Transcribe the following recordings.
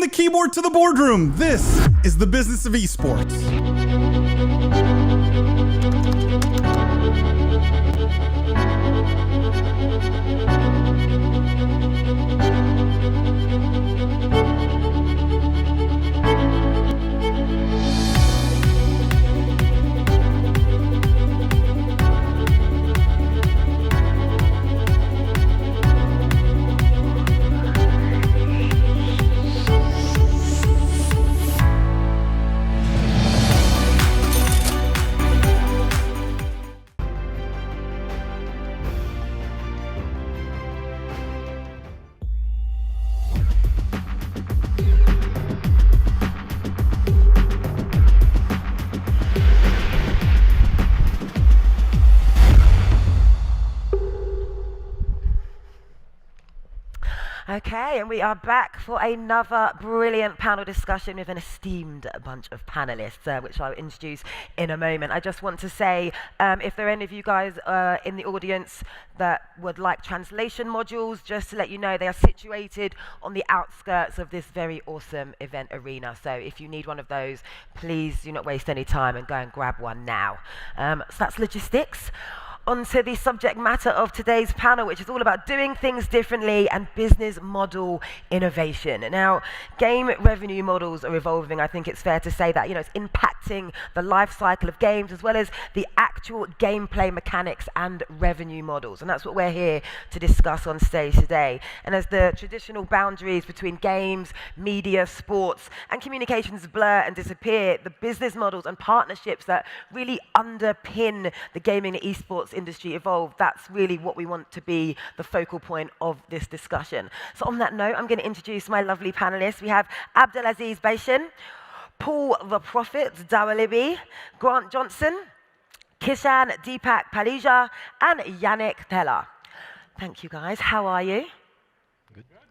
the keyboard to the boardroom. This is the Business of Esports. Okay, and we are back for another brilliant panel discussion with an esteemed bunch of panelists, which I'll introduce in a moment. I just want to say, if there are any of you guys in the audience that would like translation modules, just to let you know, they are situated on the outskirts of this very awesome event arena. So if you need one of those, please do not waste any time and go and grab one now. So that's logistics. Onto the subject matter of today's panel, which is all about doing things differently and business model innovation. Now, game revenue models are evolving. I think it's fair to say that, it's impacting the life cycle of games as well as the actual gameplay mechanics and revenue models. And that's what we're here to discuss on stage today. And as the traditional boundaries between games, media, sports, and communications blur and disappear, the business models and partnerships that really underpin the gaming and esports industry evolve. That's really what we want to be the focal point of this discussion. So on that note, I'm going to introduce my lovely panelists. We have Abdulaziz Baeshen, Paul the Prophet Dawalibi, Grant Johnson, Kishan Deepak Palija, and Yannick Theler. Thank you guys. How are you?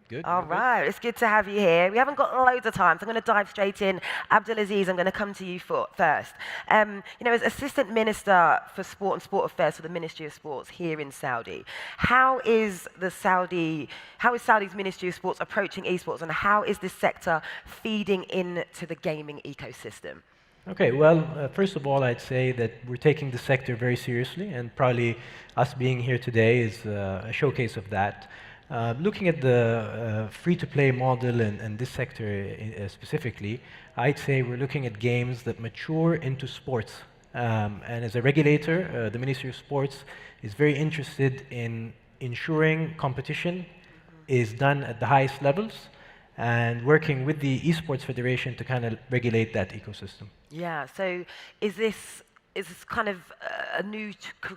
Good. All right, it's good to have you here. We haven't got loads of time, so I'm going to dive straight in. Abdulaziz, I'm going to come to you first. As Assistant Minister for Sport and Sport Affairs for the Ministry of Sports here in Saudi, how is Saudi's Ministry of Sports approaching esports, and how is this sector feeding into the gaming ecosystem? Okay, well, first of all, I'd say that we're taking the sector very seriously, and probably us being here today is a showcase of that. Looking at the free-to-play model and this sector specifically, I'd say we're looking at games that mature into sports. And as a regulator, the Ministry of Sports is very interested in ensuring competition is done at the highest levels and working with the Esports Federation to kind of regulate that ecosystem. Yeah, so is this kind of a new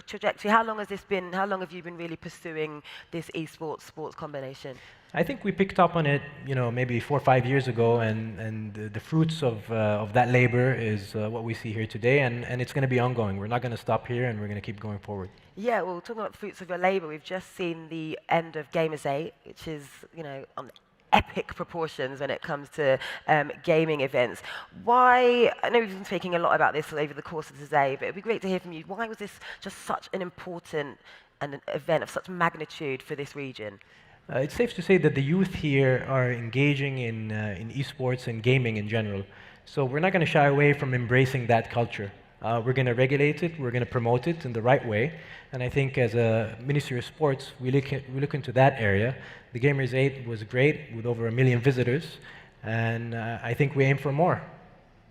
trajectory? How long have you been really pursuing this esports sports combination? I think we picked up on it, maybe 4 or 5 years ago, and the fruits of that labor is what we see here today, and it's going to be ongoing. We're not going to stop here, and we're going to keep going forward. Yeah, well, talking about the fruits of your labor, we've just seen the end of Gamers 8, which is, on epic proportions when it comes to gaming events. Why, I know we've been speaking a lot about this over the course of today, but it'd be great to hear from you. Why was this just such an important and an event of such magnitude for this region? It's safe to say that the youth here are engaging in esports and gaming in general. So we're not going to shy away from embracing that culture. We're going to regulate it, we're going to promote it in the right way. And I think as a Ministry of Sports, we look into that area. The Gamers 8 was great with over 1 million visitors, and I think we aim for more.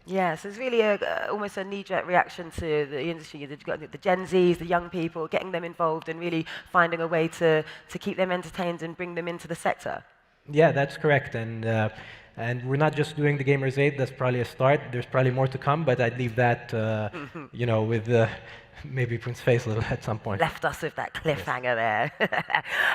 Yeah, so it's really almost a knee-jerk reaction to the industry. You've got the Gen Zs, the young people, getting them involved and really finding a way to keep them entertained and bring them into the sector. Yeah, that's correct. And we're not just doing the Gamers 8, that's probably a start. There's probably more to come, but I'd leave that, with maybe Prince Faisal at some point. Left us with that cliffhanger there.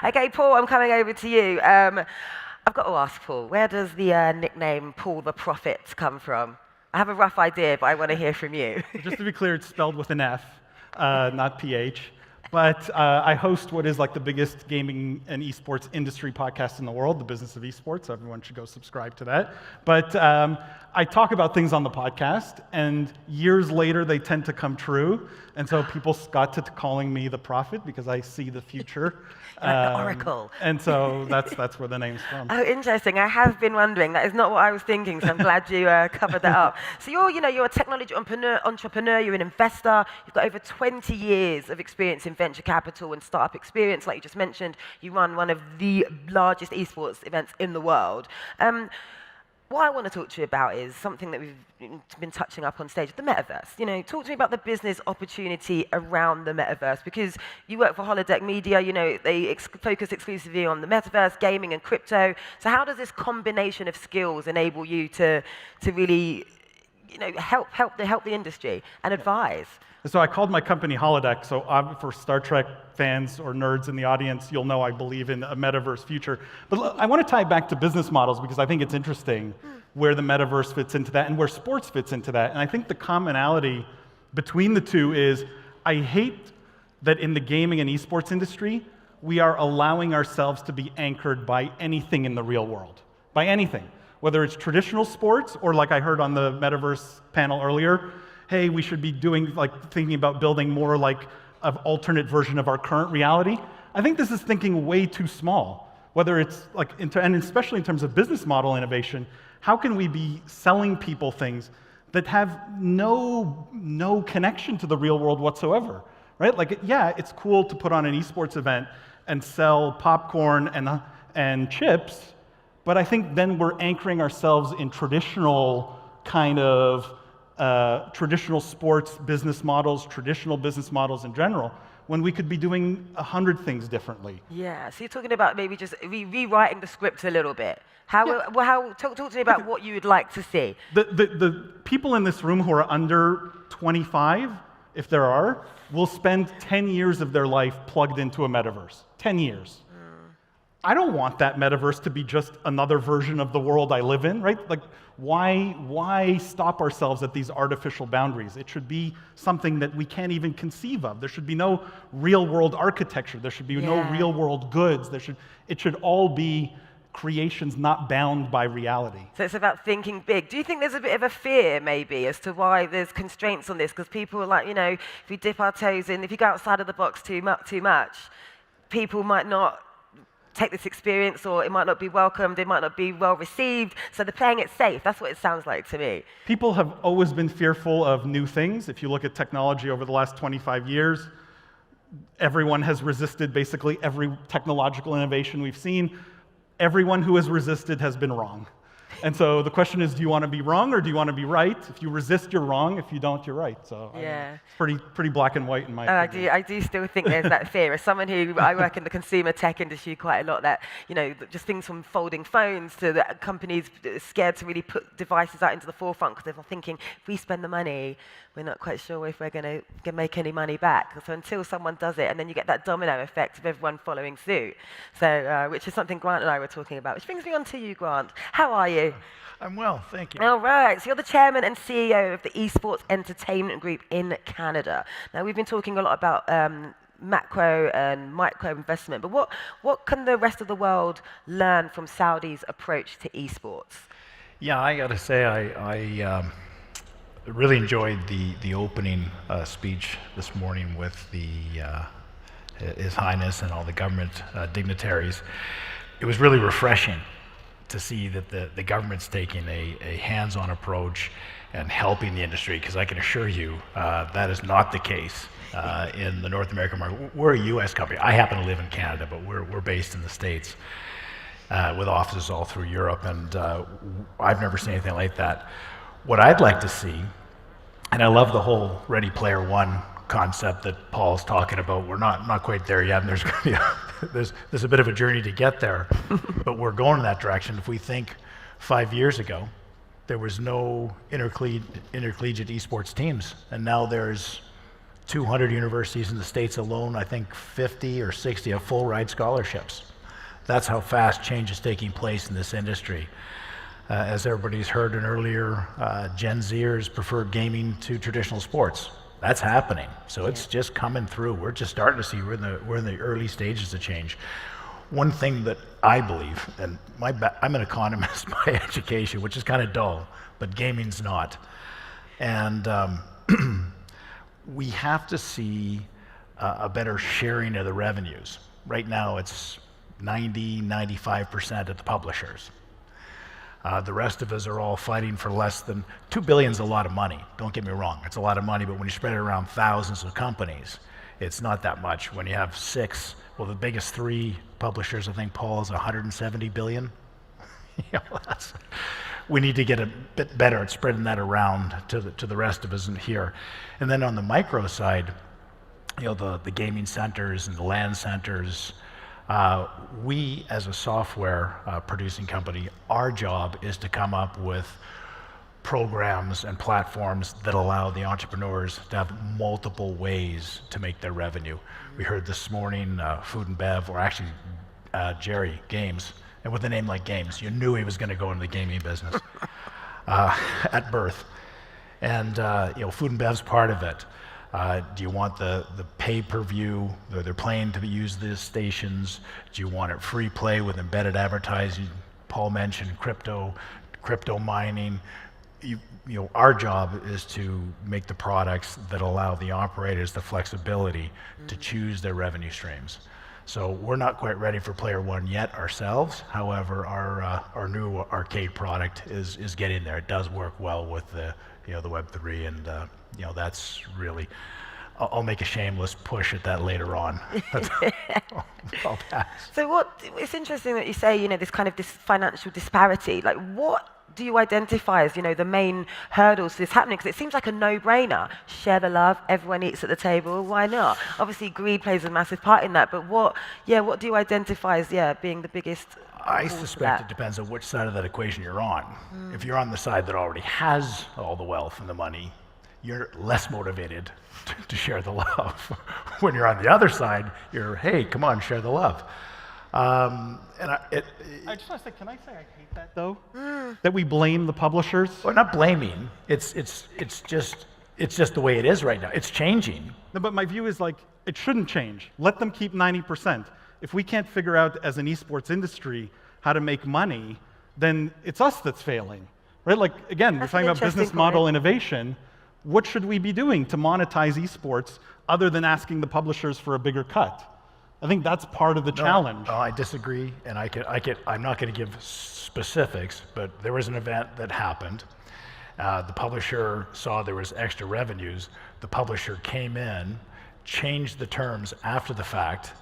Okay, Paul, I'm coming over to you. I've got to ask Paul, where does the nickname Paul the Prophet come from? I have a rough idea, but I want to hear from you. Just to be clear, it's spelled with an F, not PH. But I host what is like the biggest gaming and esports industry podcast in the world, the Business of Esports. Everyone should go subscribe to that. But I talk about things on the podcast, and years later they tend to come true. And so people got to calling me the prophet because I see the future. Like the oracle. And so that's where the name's from. Oh, interesting. I have been wondering. That is not what I was thinking, so I'm glad you covered that up. So you're a technology entrepreneur, you're an investor, you've got over 20 years of experience in venture capital and startup experience, like you just mentioned. You run one of the largest esports events in the world. What I want to talk to you about is something that we've been touching up on stage, the Metaverse. Talk to me about the business opportunity around the Metaverse, because you work for Holodeck Media, they focus exclusively on the Metaverse, gaming and crypto. So how does this combination of skills enable you to really help the industry and advise? So I called my company Holodeck, so for Star Trek fans or nerds in the audience, you'll know I believe in a metaverse future. But I want to tie back to business models because I think it's interesting where the metaverse fits into that and where sports fits into that. And I think the commonality between the two is I hate that in the gaming and esports industry, we are allowing ourselves to be anchored by anything in the real world, by anything. Whether it's traditional sports or like I heard on the metaverse panel earlier, hey, we should be thinking about building more like an alternate version of our current reality. I think this is thinking way too small. Whether it's and especially in terms of business model innovation, how can we be selling people things that have no connection to the real world whatsoever, right? It's cool to put on an esports event and sell popcorn and chips, but I think then we're anchoring ourselves in traditional kind of traditional sports business models, traditional business models in general, when we could be doing 100 things differently. Yeah, so you're talking about maybe just rewriting the script a little bit. Talk to me about what you would like to see. The people in this room who are under 25, if there are, will spend 10 years of their life plugged into a metaverse. 10 years. I don't want that metaverse to be just another version of the world I live in, right? Why stop ourselves at these artificial boundaries? It should be something that we can't even conceive of. There should be no real-world architecture. There should be no real-world goods. It should all be creations not bound by reality. So it's about thinking big. Do you think there's a bit of a fear, maybe, as to why there's constraints on this? Because people are like, if we dip our toes in, if you go outside of the box too much, people might not take this experience, or it might not be welcomed, it might not be well received, so they're playing it safe. That's what it sounds like to me. People have always been fearful of new things. If you look at technology over the last 25 years, everyone has resisted basically every technological innovation we've seen. Everyone who has resisted has been wrong. And so the question is, do you want to be wrong or do you want to be right? If you resist, you're wrong. If you don't, you're right. So it's pretty black and white in my opinion. I do still think there's that fear. As someone I work in the consumer tech industry quite a lot, that just things from folding phones to the companies scared to really put devices out into the forefront because they're thinking, if we spend the money, we're not quite sure if we're going to make any money back. So until someone does it, and then you get that domino effect of everyone following suit. So which is something Grant and I were talking about. Which brings me on to you, Grant. How are you? I'm well, thank you. All right, so you're the chairman and CEO of the Esports Entertainment Group in Canada. Now, we've been talking a lot about macro and micro investment, but what can the rest of the world learn from Saudi's approach to esports? Yeah, I got to say, I really enjoyed the opening speech this morning with His Highness and all the government dignitaries. It was really refreshing to see that the government's taking a hands-on approach and helping the industry, because I can assure you that is not the case in the North American market. We're a U.S. company. I happen to live in Canada, but we're based in the States with offices all through Europe, and I've never seen anything like that. What I'd like to see, and I love the whole Ready Player One concept that Paul's talking about. We're not quite there yet, and there's going to be there's a bit of a journey to get there, but we're going in that direction. If we think 5 years ago, there was no intercollegiate esports teams, and now there's 200 universities in the States alone. I think 50 or 60 have full ride scholarships. That's how fast change is taking place in this industry. As everybody's heard in earlier, Gen Zers prefer gaming to traditional sports. That's happening. So it's just coming through. We're just starting to see we're in the early stages of change. One thing that I believe, and I'm an economist by education, which is kind of dull, but gaming's not. And we have to see a better sharing of the revenues. Right now it's 95% at the publishers. The rest of us are all fighting for less than $2 billion is a lot of money. Don't get me wrong, it's a lot of money, but when you spread it around thousands of companies, it's not that much. When you have 6, well, the biggest 3 publishers, I think, Paul, is 170 billion. We need to get a bit better at spreading that around to the rest of us in here. And then on the micro side, the gaming centers and the LAN centers, we as a software producing company, our job is to come up with programs and platforms that allow the entrepreneurs to have multiple ways to make their revenue. We heard this morning Food and Bev, or actually Jerry, Games, and with a name like Games, you knew he was going to go into the gaming business at birth. And Food and Bev's part of it. Do you want the pay-per-view? They're playing to use the stations. Do you want it free play with embedded advertising? Paul mentioned crypto mining. Our job is to make the products that allow the operators the flexibility to choose their revenue streams. So we're not quite ready for Player One yet ourselves. However, our new arcade product is getting there. It does work well with the Web3, and that's really. I'll make a shameless push at that later on. I'll pass. So it's interesting that you say, this kind of this financial disparity. Like, what do you identify as, the main hurdles to this happening? Because it seems like a no-brainer. Share the love, everyone eats at the table, why not? Obviously, greed plays a massive part in that, but what do you identify as, being the biggest? I suspect it depends on which side of that equation you're on. If you're on the side that already has all the wealth and the money, you're less motivated to share the love. When you're on the other side, you're, hey, come on, share the love. I just want to say, can I say I hate that though? That we blame the publishers? Well, not blaming. It's just the way it is right now. It's changing. No, but my view is it shouldn't change. Let them keep 90%. If we can't figure out as an esports industry how to make money, then it's us that's failing, right? Again, we're talking about business model innovation. What should we be doing to monetize esports other than asking the publishers for a bigger cut? I think that's part of the challenge. No, I disagree, and I'm not going to give specifics, but there was an event that happened. The publisher saw there was extra revenues. The publisher came in, changed the terms after the fact,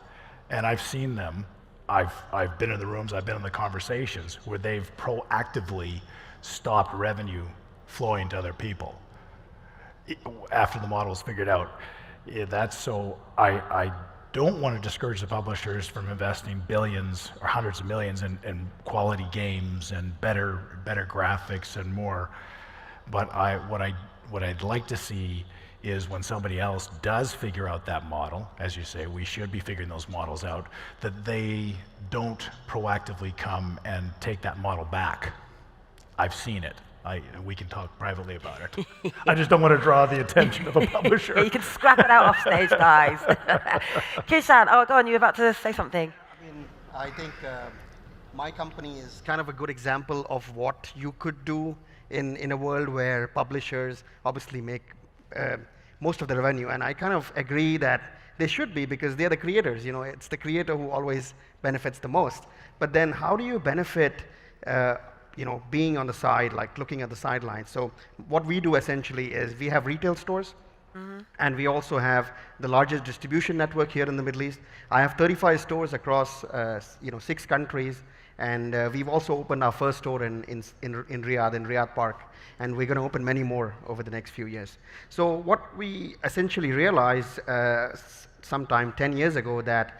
and I've seen them. I've been in the rooms, I've been in the conversations where they've proactively stopped revenue flowing to other people after the model is figured out. That's so I don't want to discourage the publishers from investing billions or hundreds of millions in quality games and better graphics and more. But what I'd like to see is when somebody else does figure out that model, as you say, we should be figuring those models out, that they don't proactively come and take that model back. I've seen it. We can talk privately about it. I just don't want to draw the attention of a publisher. You can scrap it out off stage, guys. Kishan, go on, you were about to say something. I think my company is kind of a good example of what you could do in a world where publishers obviously make most of the revenue. And I kind of agree that they should be, because they're the creators. It's the creator who always benefits the most. But then how do you benefit being on the side, looking at the sidelines? So what we do essentially is we have retail stores, and we also have the largest distribution network here in the Middle East. I have 35 stores across 6 countries, and we've also opened our first store in Riyadh, in Riyadh Park, and we're going to open many more over the next few years. So what we essentially realized sometime 10 years ago that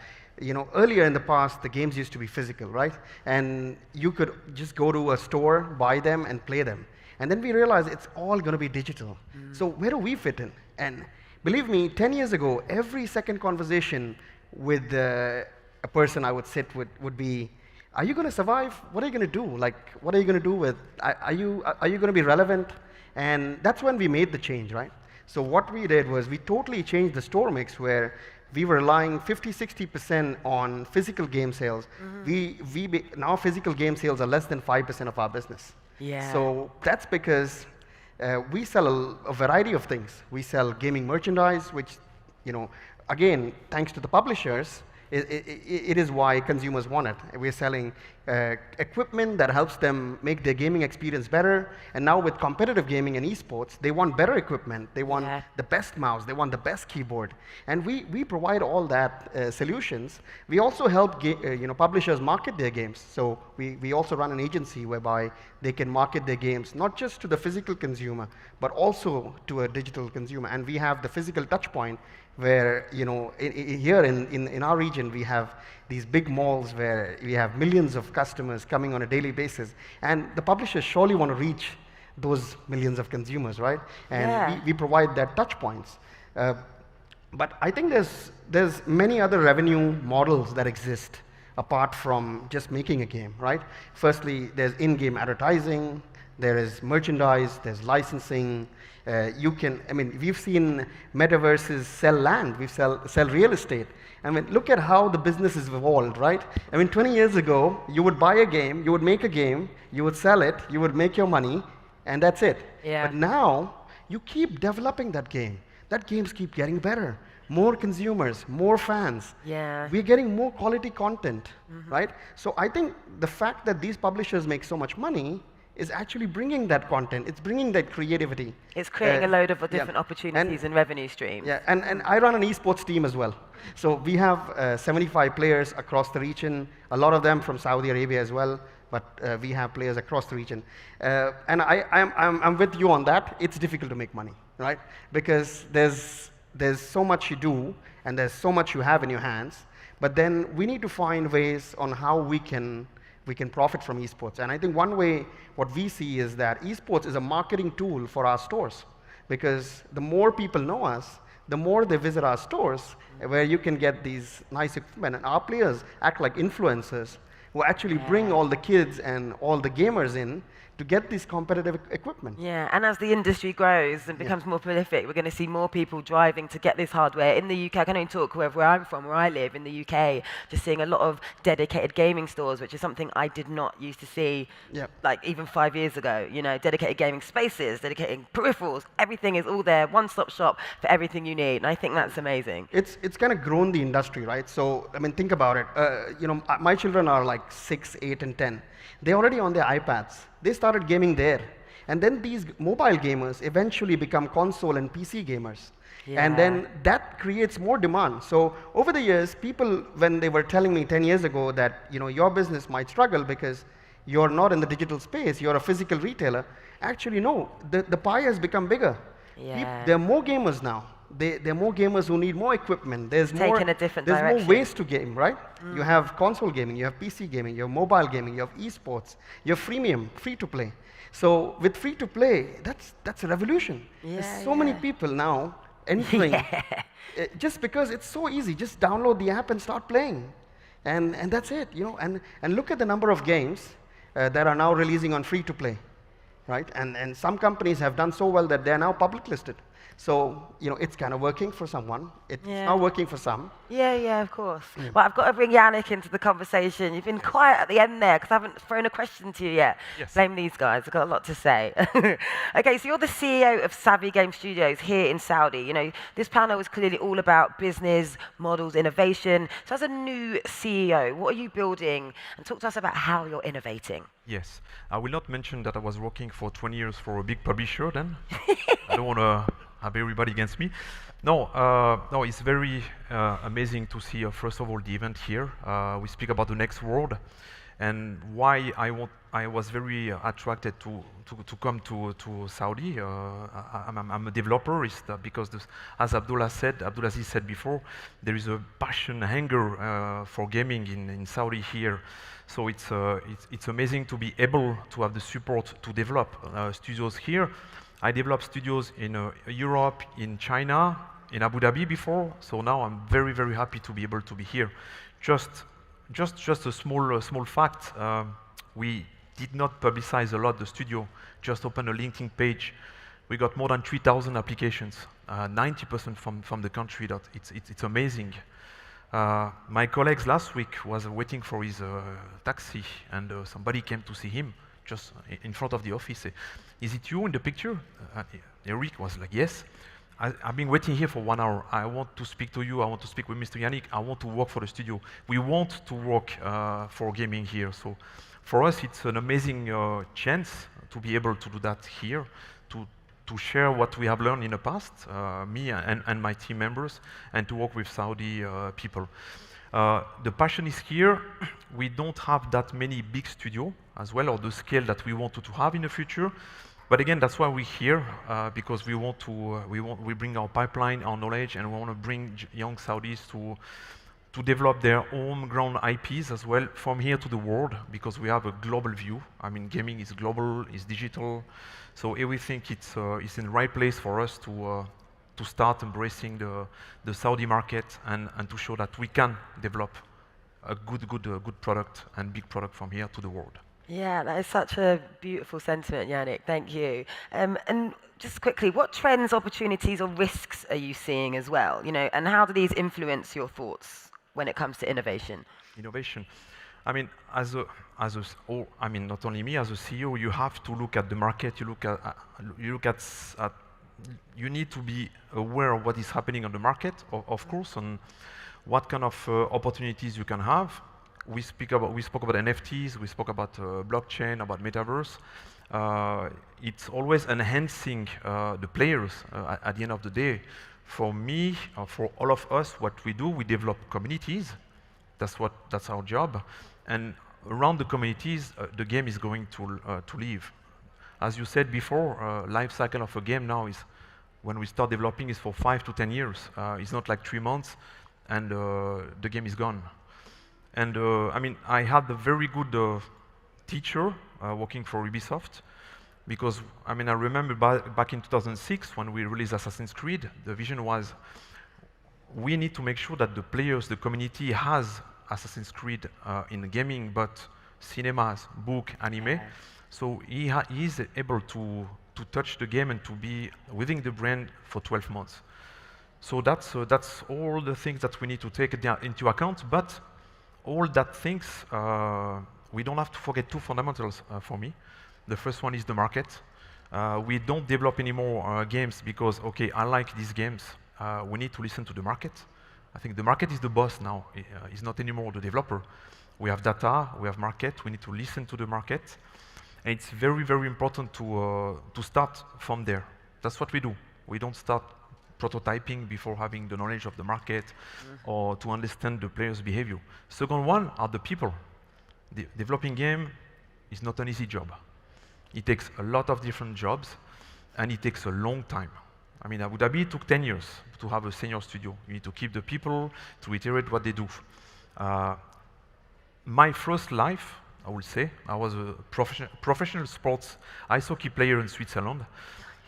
earlier in the past, the games used to be physical, right? And you could just go to a store, buy them, and play them. And then we realized it's all going to be digital. So where do we fit in? And believe me, 10 years ago, every second conversation with a person I would sit with would be, are you going to survive? What are you going to do? What are you going to do with, are you going to be relevant? And that's when we made the change, right? So what we did was we totally changed the store mix where we were relying 50-60% on physical game sales. Now physical game sales are less than 5% of our business. Yeah. So that's because we sell a variety of things. We sell gaming merchandise, which, again, thanks to the publishers, it is why consumers want it. We're selling equipment that helps them make their gaming experience better. And now with competitive gaming and esports, they want better equipment. They want the best mouse. They want the best keyboard. And we provide all that solutions. We also help publishers market their games. So we also run an agency whereby they can market their games not just to the physical consumer, but also to a digital consumer. And we have the physical touch point where, here in our region, we have these big malls where we have millions of customers coming on a daily basis. And the publishers surely want to reach those millions of consumers, right? And we provide that touch points. But I think there's many other revenue models that exist apart from just making a game, right? Firstly, there's in-game advertising, there is merchandise, there's licensing. We've seen metaverses sell land, we sell real estate. Look at how the business has evolved, right? 20 years ago, you would buy a game, you would make a game, you would sell it, you would make your money, and that's it. Yeah. But now, you keep developing that game. That games keep getting better. More consumers, more fans. Yeah. We're getting more quality content, right? So I think the fact that these publishers make so much money is actually bringing that content. It's bringing that creativity. It's creating a load of different opportunities and revenue streams. Yeah, and I run an esports team as well. So we have 75 players across the region, a lot of them from Saudi Arabia as well, but we have players across the region. And I'm with you on that. It's difficult to make money, right? Because there's so much you do, and there's so much you have in your hands, but then we need to find ways on how we can profit from esports. And I think one way, what we see is that esports is a marketing tool for our stores, because the more people know us, the more they visit our stores, where you can get these nice equipment. And our players act like influencers who actually bring all the kids and all the gamers in to get this competitive equipment. Yeah, and as the industry grows and becomes more prolific, we're going to see more people driving to get this hardware. In the UK, I can only talk where I'm from, where I live, in the UK, just seeing a lot of dedicated gaming stores, which is something I did not used to see, like even 5 years ago. Dedicated gaming spaces, dedicated peripherals, everything is all there, one-stop shop for everything you need, and I think that's amazing. It's kind of grown the industry, right? So, think about it. My children are like 6, 8, and 10. They're already on their iPads. They started gaming there. And then these mobile gamers eventually become console and PC gamers. Yeah. And then that creates more demand. So over the years, people, when they were telling me 10 years ago that your business might struggle because you're not in the digital space, you're a physical retailer, actually no, the pie has become bigger. Yeah. There are more gamers now. There are more gamers who need more equipment. There's more ways to game, right? You have console gaming, you have PC gaming, you have mobile gaming, you have esports, you have freemium, free to play. So with free to play, that's a revolution. There's so many people now entering just because it's so easy. Just download the app and start playing, and that's it. And look at the number of games that are now releasing on free to play, right? And some companies have done so well that they're now public listed. So, it's kind of working for someone. It's not working for some. Yeah, of course. Yeah. Well, I've got to bring Yannick into the conversation. You've been quiet at the end there because I haven't thrown a question to you yet. Yes. Blame these guys. I've got a lot to say. Okay, so you're the CEO of Savvy Game Studios here in Saudi. This panel is clearly all about business, models, innovation. So as a new CEO, what are you building? And talk to us about how you're innovating. Yes. I will not mention that I was working for 20 years for a big publisher then. I don't want to have everybody against me. No, it's very amazing to see, first of all, the event here. We speak about the next world, and why I was very attracted to come to Saudi. I'm a developer, because as Abdulaziz said before, there is a passion, hunger for gaming in Saudi here. So it's amazing to be able to have the support to develop studios here. I developed studios in Europe, in China, in Abu Dhabi before. So now I'm very, very happy to be able to be here. Just a small fact. We did not publicize a lot the studio. Just open a LinkedIn page We got more than 3,000 applications, 90% from the country. It's amazing. My colleagues last week was waiting for his taxi, and somebody came to see him just in front of the office. Say, "Is it you in the picture?" Eric was like, "Yes. I've been waiting here for 1 hour. I want to speak to you. I want to speak with Mr. Yannick. I want to work for the studio. We want to work for gaming here." So for us, it's an amazing chance to be able to do that here, to share what we have learned in the past, me and my team members, and to work with Saudi people. The passion is here. We don't have that many big studios as well, or the scale that we wanted to have in the future. But again, that's why we're here, because we want to, we bring our pipeline, our knowledge, and we want to bring young Saudis to develop their homegrown IPs as well from here to the world, because we have a global view. I mean, gaming is global, is digital, so we think it's in the right place for us to start embracing the Saudi market and to show that we can develop a good product and big product from here to the world. Yeah, that is such a beautiful sentiment, Yannick. Thank you. And just quickly, what trends, opportunities, or risks are you seeing as well? You know, and how do these influence your thoughts when it comes to innovation? Innovation. I mean, I mean, not only me as a CEO, you have to look at the market. You need to be aware of what is happening on the market, of course, and what kind of opportunities you can have. We spoke about NFTs, we spoke about blockchain, about Metaverse. It's always enhancing the players at the end of the day. For me, for all of us, what we do, we develop communities. That's our job. And around the communities, the game is going to live. As you said before, life cycle of a game now is, when we start developing, is for 5 to 10 years. It's not like 3 months and the game is gone. And I mean, I had a very good teacher working for Ubisoft, because I mean, I remember back in 2006 when we released Assassin's Creed, the vision was we need to make sure that the players, the community has Assassin's Creed in gaming, but cinemas, book, anime. So he is able to touch the game and to be within the brand for 12 months. So that's all the things that we need to take into account, but all that things, we don't have to forget 2 fundamentals for me. The first one is the market. We don't develop any more games because, okay, I like these games. We need to listen to the market. I think the market is the boss now. It's not anymore the developer. We have data, we have market, we need to listen to the market. And it's very, very important to start from there. That's what we do. We don't start prototyping before having the knowledge of the market or to understand the player's behavior. Second one are the people. Developing game is not an easy job. It takes a lot of different jobs and it takes a long time. I mean, Abu Dhabi took 10 years to have a senior studio. You need to keep the people, to iterate what they do. My first life, I would say, I was a professional sports ice hockey player in Switzerland.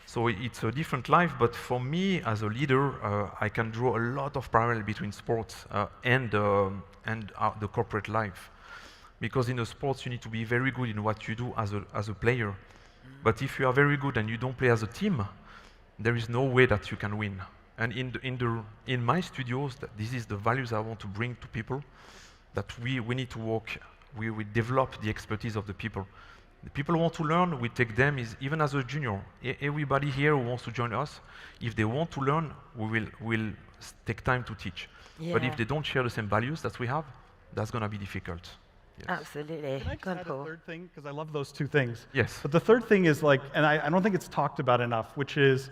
So it's a different life, but for me as a leader, I can draw a lot of parallel between sports and the corporate life. Because in the sports, you need to be very good in what you do as a player. But if you are very good and you don't play as a team, there is no way that you can win. And in my studios, this is the values I want to bring to people, that we need to work, we develop the expertise of the people. The people want to learn, we take them, even as a junior. Everybody here who wants to join us, if they want to learn, we'll take time to teach. Yeah. But if they don't share the same values that we have, that's going to be difficult. Yes. Absolutely. Can I add a third thing? Because I love those 2 things. Yes. But the third thing is like, and I don't think it's talked about enough, which is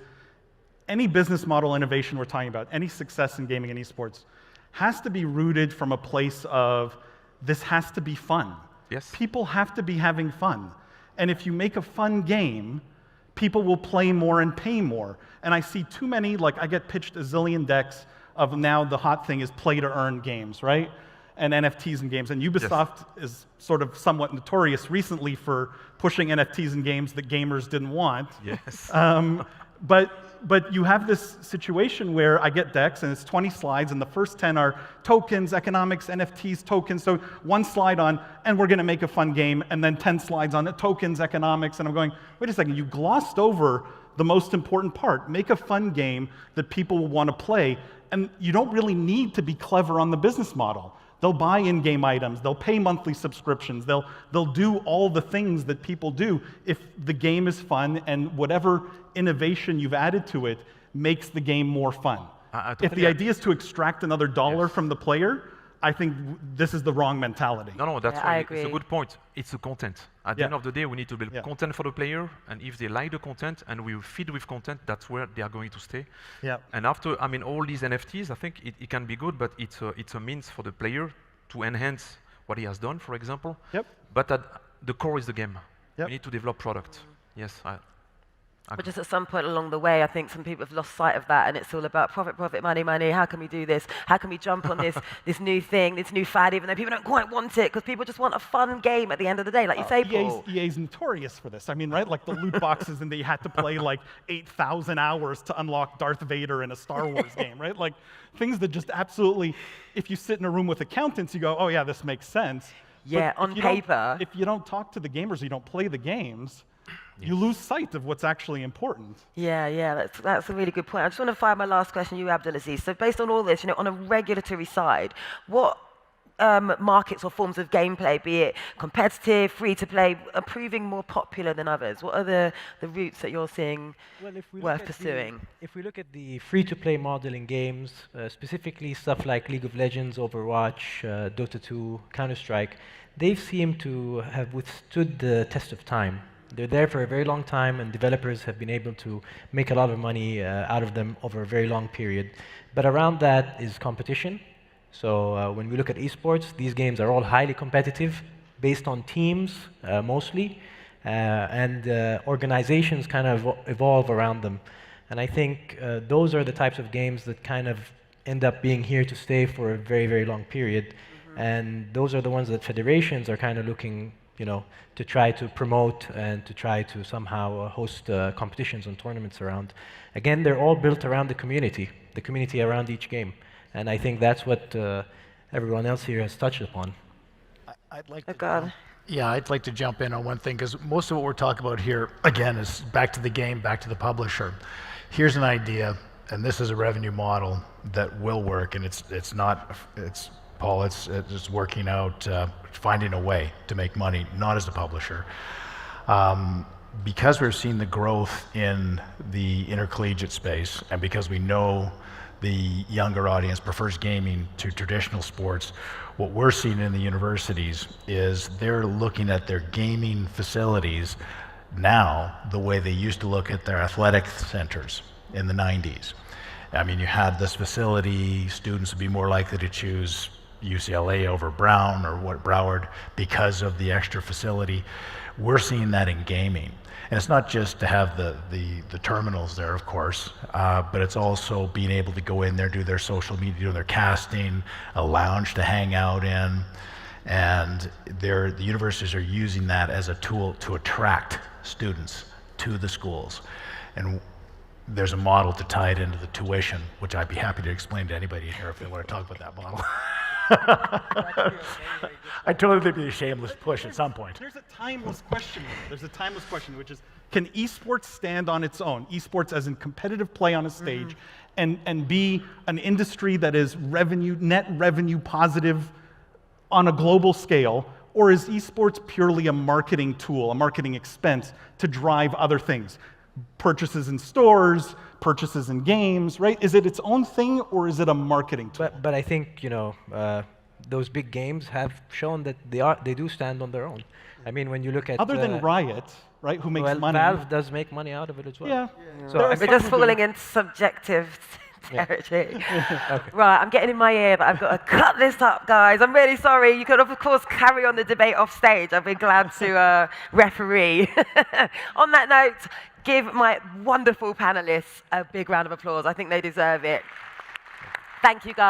any business model innovation we're talking about, any success in gaming and esports, has to be rooted from a place of this has to be fun. Yes. People have to be having fun. And if you make a fun game, people will play more and pay more. And I see too many, like I get pitched a zillion decks of now the hot thing is play to earn games, right? And NFTs in games. And Ubisoft is sort of somewhat notorious recently for pushing NFTs in games that gamers didn't want. Yes. But you have this situation where I get decks and it's 20 slides and the first 10 are tokens, economics, NFTs, tokens. So 1 slide on, and we're going to make a fun game, and then 10 slides on the tokens, economics, and I'm going, wait a second, you glossed over the most important part. Make a fun game that people will want to play, and you don't really need to be clever on the business model. They'll buy in-game items, they'll pay monthly subscriptions, they'll do all the things that people do if the game is fun and whatever innovation you've added to it makes the game more fun. If the idea is to extract another dollar from the player, I think this is the wrong mentality. No, that's I why agree. it's a good point. It's the content. At the end of the day, we need to build content for the player, and if they like the content and we feed with content, that's where they are going to stay. Yeah. And after, I mean, all these NFTs, I think it can be good, but it's a means for the player to enhance what he has done, for example. Yep. But the core is the game. Yep. We need to develop product. Yes, But just at some point along the way, I think some people have lost sight of that, and it's all about profit, profit, money, money. How can we do this? How can we jump on this new thing, this new fad, even though people don't quite want it, because people just want a fun game at the end of the day, like you say, Paul. EA's notorious for this. I mean, right? Like the loot boxes, and they had to play like 8,000 hours to unlock Darth Vader in a Star Wars game, right? Like things that just absolutely, if you sit in a room with accountants, you go, oh yeah, this makes sense. Yeah, but on paper. If you don't talk to the gamers, you don't play the games, you lose sight of what's actually important. Yeah, that's a really good point. I just want to fire my last question to you, Abdulaziz. So based on all this, on a regulatory side, what markets or forms of gameplay, be it competitive, free-to-play, are proving more popular than others? What are the routes that you're seeing worth pursuing? If we look at the free-to-play model in games, specifically stuff like League of Legends, Overwatch, Dota 2, Counter-Strike, they've seemed to have withstood the test of time. They're there for a very long time, and developers have been able to make a lot of money out of them over a very long period. But around that is competition. So when we look at esports, these games are all highly competitive, based on teams mostly, and organizations kind of evolve around them. And I think those are the types of games that kind of end up being here to stay for a very, very long period. And those are the ones that federations are kind of looking to try to promote and to try to somehow host competitions and tournaments around. Again, they're all built around the community around each game. And I think that's what everyone else here has touched upon. I'd like I'd like to jump in on one thing, because most of what we're talking about here, again, is back to the game, back to the publisher. Here's an idea, and this is a revenue model that will work, and it's working out, finding a way to make money, not as a publisher. Because we're seeing the growth in the intercollegiate space, and because we know the younger audience prefers gaming to traditional sports, what we're seeing in the universities is they're looking at their gaming facilities now the way they used to look at their athletic centers in the 90s. I mean, you had this facility, students would be more likely to choose UCLA over Brown or Broward because of the extra facility. We're seeing that in gaming. And it's not just to have the terminals there, of course, but it's also being able to go in there, do their social media, do their casting, a lounge to hang out in. And the universities are using that as a tool to attract students to the schools. And there's a model to tie it into the tuition, which I'd be happy to explain to anybody here if they want to talk about that model. I told them there'd be a shameless push at some point. There's a timeless question. Which is, can esports stand on its own? Esports as in competitive play on a stage, and be an industry that is net revenue positive on a global scale, or is esports purely a marketing tool, a marketing expense to drive other things? Purchases in stores, purchases in games, right? Is it its own thing, or is it a marketing tool? But I think those big games have shown that they do stand on their own. I mean, when you look at other than Riot, right, who makes money. Valve does make money out of it as well. Yeah. So we're just falling into subjective territory. Okay. Right, I'm getting in my ear, but I've got to cut this up, guys. I'm really sorry. You could, of course, carry on the debate off stage. I've been glad to referee. On that note, give my wonderful panelists a big round of applause. I think they deserve it. Thank you, guys.